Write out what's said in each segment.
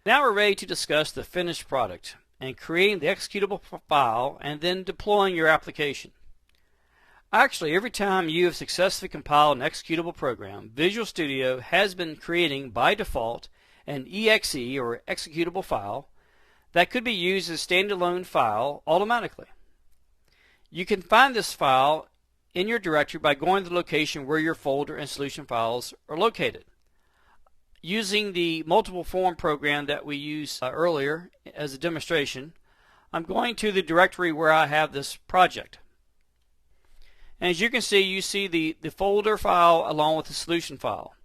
Now we're ready to discuss the finished product and creating the executable file and then deploying your application. Actually, every time you have successfully compiled an executable program, Visual Studio has been creating by default an exe or executable file that could be used as a standalone file automatically. You can find this file in your directory by going to the location where your folder and solution files are located. Using the multiple form program that we used earlier as a demonstration, I'm going to the directory where I have this project. And as you can see, you see the folder file along with the solution file.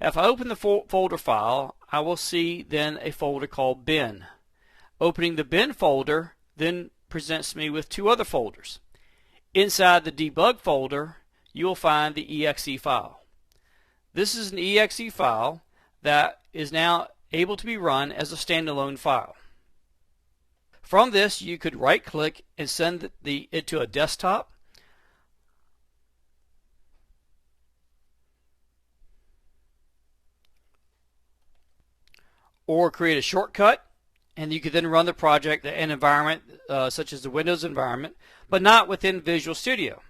If I open the folder file, I will see then a folder called bin. Opening the bin folder then presents me with two other folders. Inside the debug folder, you will find the exe file. This is an exe file that is now able to be run as a standalone file. From this, you could right-click and send it to a desktop, or create a shortcut, and you could then run the project in an environment such as the Windows environment, but not within Visual Studio.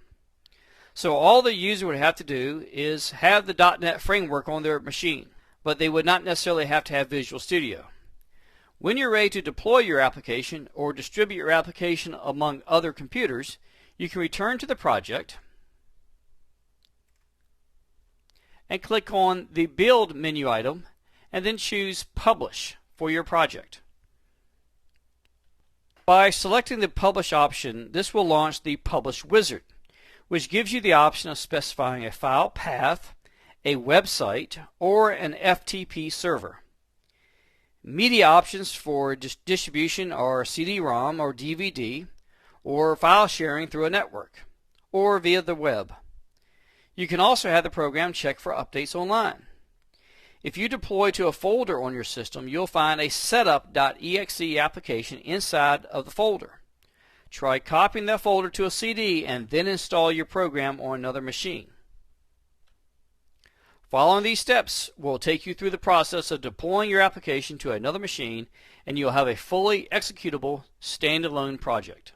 So all the user would have to do is have the .NET framework on their machine, but they would not necessarily have to have Visual Studio. When you're ready to deploy your application or distribute your application among other computers, you can return to the project and click on the Build menu item and then choose Publish for your project. By selecting the Publish option, this will launch the Publish wizard, which gives you the option of specifying a file path, a website, or an FTP server. Media options for distribution are CD-ROM or DVD, or file sharing through a network, or via the web. You can also have the program check for updates online. If you deploy to a folder on your system, you'll find a setup.exe application inside of the folder. Try copying that folder to a CD and then install your program on another machine. Following these steps will take you through the process of deploying your application to another machine, and you'll have a fully executable standalone project.